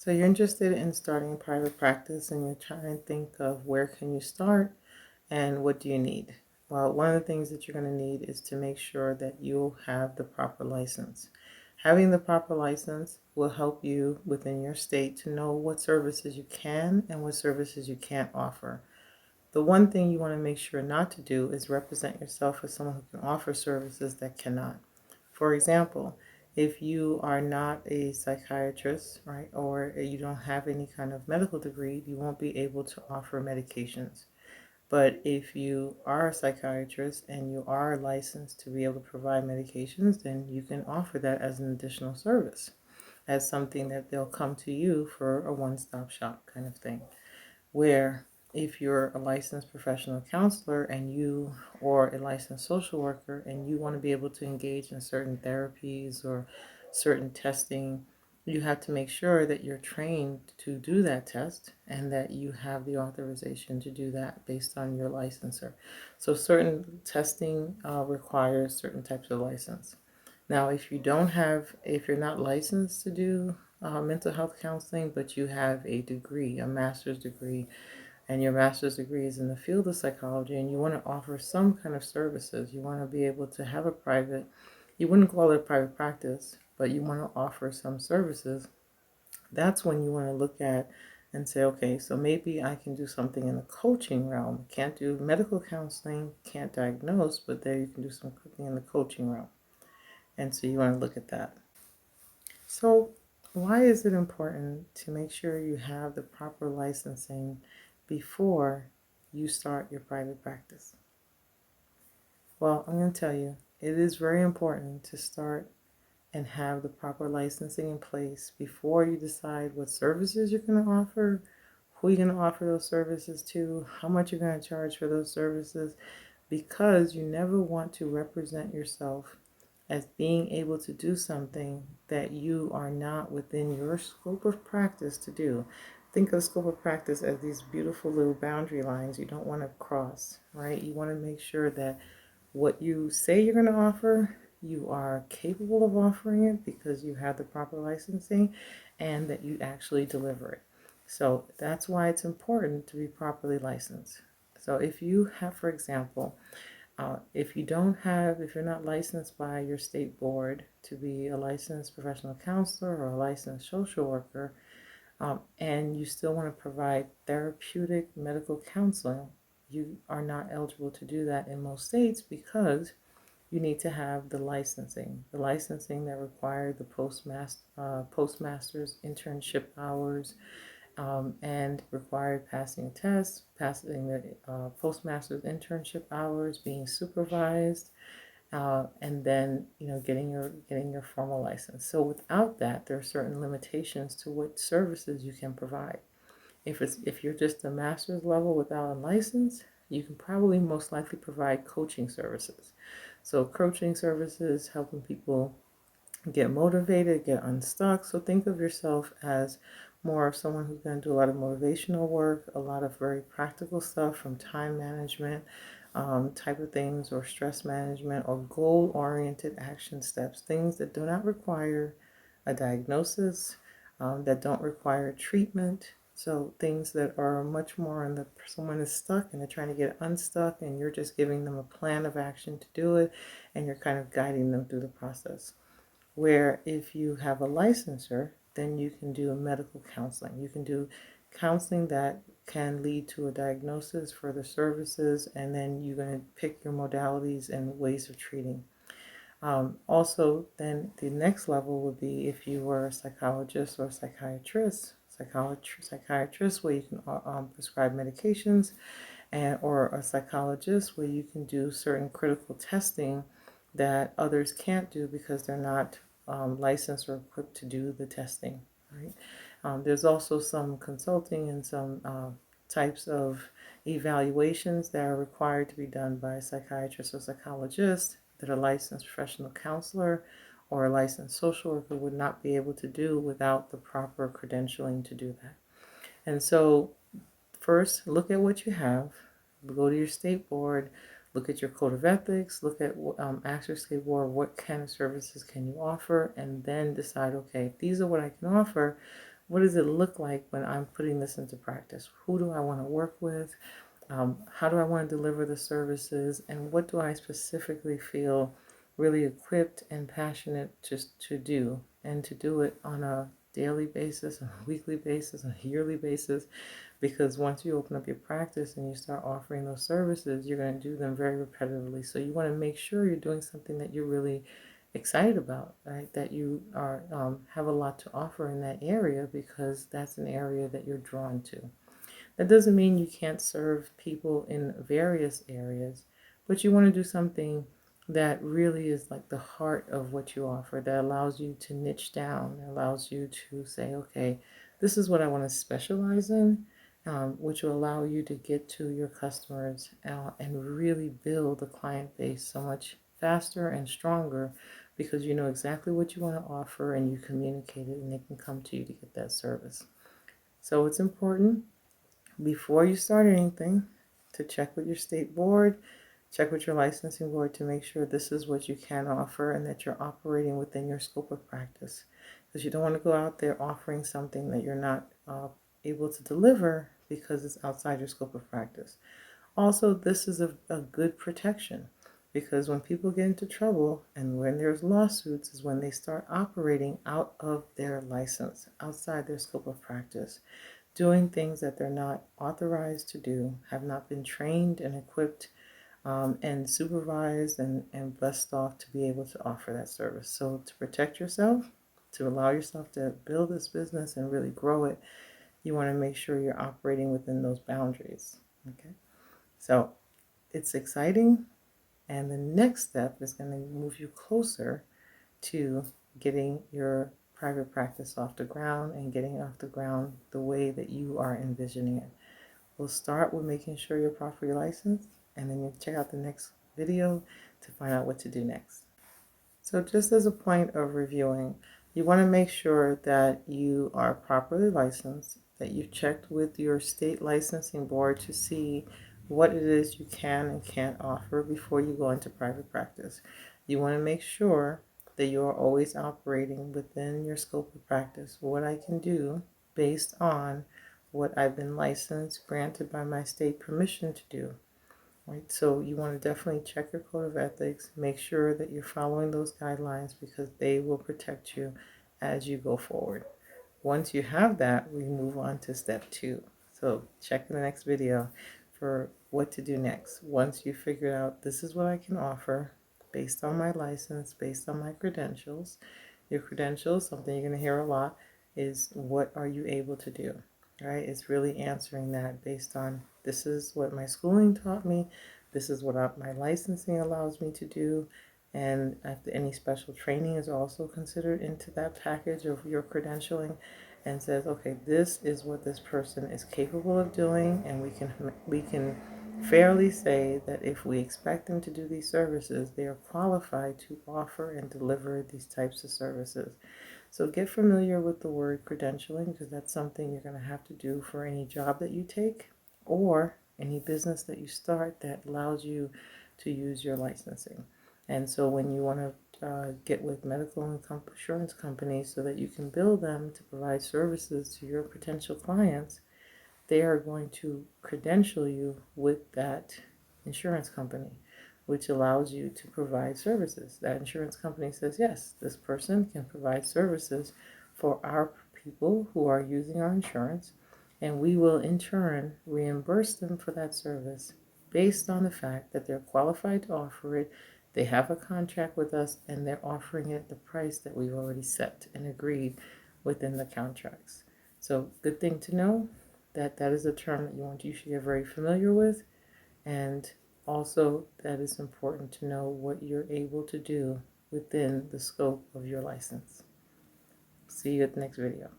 So you're interested in starting a private practice and you're trying to think of where can you start and what do you need? Well, one of the things that you're going to need is to make sure that you have the proper license. Having the proper license will help you within your state to know what services you can and what services you can't offer. The one thing you want to make sure not to do is represent yourself as someone who can offer services that cannot. For example, if you are not a psychiatrist, right, or you don't have any kind of medical degree, you won't be able to offer medications. But if you are a psychiatrist and you are licensed to be able to provide medications, then you can offer that as an additional service, as something that they'll come to you for a one-stop shop kind of thing. Where if you're a licensed professional counselor and you, or a licensed social worker, and you want to be able to engage in certain therapies or certain testing, you have to make sure that you're trained to do that test and that you have the authorization to do that based on your licensor. So certain testing requires certain types of license. Now, if you're not licensed to do mental health counseling, but you have a degree, a master's degree, and your master's degree is in the field of psychology, and you want to offer some kind of services, you want to be able to have a private, you wouldn't call it a private practice, but you want to offer some services, that's when you want to look at and say, okay, so maybe I can do something in the coaching realm. Can't do medical counseling, can't diagnose, but there you can do something in the coaching realm. And so you want to look at that. So, why is it important to make sure you have the proper licensing before you start your private practice? Well, I'm going to tell you, it is very important to start and have the proper licensing in place before you decide what services you're going to offer, who you're going to offer those services to, how much you're going to charge for those services, because you never want to represent yourself as being able to do something that you are not within your scope of practice to do. Think of scope of practice as these beautiful little boundary lines you don't want to cross, right? You want to make sure that what you say you're going to offer, you are capable of offering it because you have the proper licensing and that you actually deliver it. So that's why it's important to be properly licensed. So if you have, for example, if you're not licensed by your state board to be a licensed professional counselor or a licensed social worker, and you still want to provide therapeutic medical counseling, you are not eligible to do that in most states because you need to have the licensing that required the postmaster's internship hours, and required passing a test, passing the postmaster's internship hours, being supervised, and then getting your formal license. So without that, there are certain limitations to what services you can provide. If you're just a master's level without a license, you can probably most likely provide coaching services. So coaching services helping people get motivated, get unstuck. So think of yourself as more of someone who's going to do a lot of motivational work, a lot of very practical stuff from time management type of things, or stress management, or goal-oriented action steps, things that do not require a diagnosis, that don't require treatment. So things that are much more in the someone is stuck and they're trying to get unstuck, and you're just giving them a plan of action to do it, and you're kind of guiding them through the process. Where if you have a licensure, then you can do a medical counseling. You can do counseling that can lead to a diagnosis, further services, and then you're going to pick your modalities and ways of treating. Also, then the next level would be if you were a psychologist or psychiatrist where you can prescribe medications, and or a psychologist where you can do certain critical testing that others can't do because they're not licensed or equipped to do the testing, right? There's also some consulting and some types of evaluations that are required to be done by a psychiatrist or psychologist that a licensed professional counselor or a licensed social worker would not be able to do without the proper credentialing to do that. And so first, look at what you have. Go to your state board, look at your code of ethics, look at ask your state board what kind of services can you offer, and then decide, okay, if these are what I can offer, what does it look like when I'm putting this into practice? Who do I want to work with? How do I want to deliver the services? And what do I specifically feel really equipped and passionate just to do? And to do it on a daily basis, on a weekly basis, on a yearly basis. Because once you open up your practice and you start offering those services, you're going to do them very repetitively. So you want to make sure you're doing something that you're really excited about, right? That you are have a lot to offer in that area, because that's an area that you're drawn to. That doesn't mean you can't serve people in various areas, but you want to do something that really is like the heart of what you offer, that allows you to niche down, that allows you to say, okay, this is what I want to specialize in, which will allow you to get to your customers and really build a client base so much faster and stronger, because you know exactly what you want to offer and you communicate it, and they can come to you to get that service. So it's important, before you start anything, to check with your state board, check with your licensing board to make sure this is what you can offer and that you're operating within your scope of practice. Because you don't want to go out there offering something that you're not able to deliver because it's outside your scope of practice. Also, this is a good protection, because when people get into trouble and when there's lawsuits is when they start operating out of their license, outside their scope of practice, doing things that they're not authorized to do, have not been trained and equipped and supervised and blessed off to be able to offer that service. So to protect yourself, to allow yourself to build this business and really grow it, you want to make sure you're operating within those boundaries. Okay, so it's exciting, and the next step is going to move you closer to getting your private practice off the ground and getting off the ground the way that you are envisioning it. We'll start with making sure you're properly licensed, and then you'll check out the next video to find out what to do next. So just as a point of reviewing, you want to make sure that you are properly licensed, that you've checked with your state licensing board to see what it is you can and can't offer before you go into private practice. You want to make sure that you are always operating within your scope of practice, what I can do based on what I've been licensed, granted by my state permission to do. Right, so you want to definitely check your code of ethics, make sure that you're following those guidelines, because they will protect you as you go forward. Once you have that, we move on to step 2. So check in the next video for what to do next. Once you figure out this is what I can offer based on my license, based on my credentials. Your credentials, something you're going to hear a lot, is what are you able to do? Right? It's really answering that based on this is what my schooling taught me, this is what my licensing allows me to do, and if any special training is also considered into that package of your credentialing, and says, okay, this is what this person is capable of doing, and we can fairly say that if we expect them to do these services, they are qualified to offer and deliver these types of services. So get familiar with the word credentialing, because that's something you're going to have to do for any job that you take or any business that you start that allows you to use your licensing. And so when you want to get with medical and insurance companies so that you can bill them to provide services to your potential clients, they are going to credential you with that insurance company, which allows you to provide services. That insurance company says, yes, this person can provide services for our people who are using our insurance, and we will in turn reimburse them for that service based on the fact that they're qualified to offer it, they have a contract with us, and they're offering it at the price that we've already set and agreed within the contracts. So good thing to know that that is a term that you should get very familiar with, and also that it's important to know what you're able to do within the scope of your license. See you at the next video.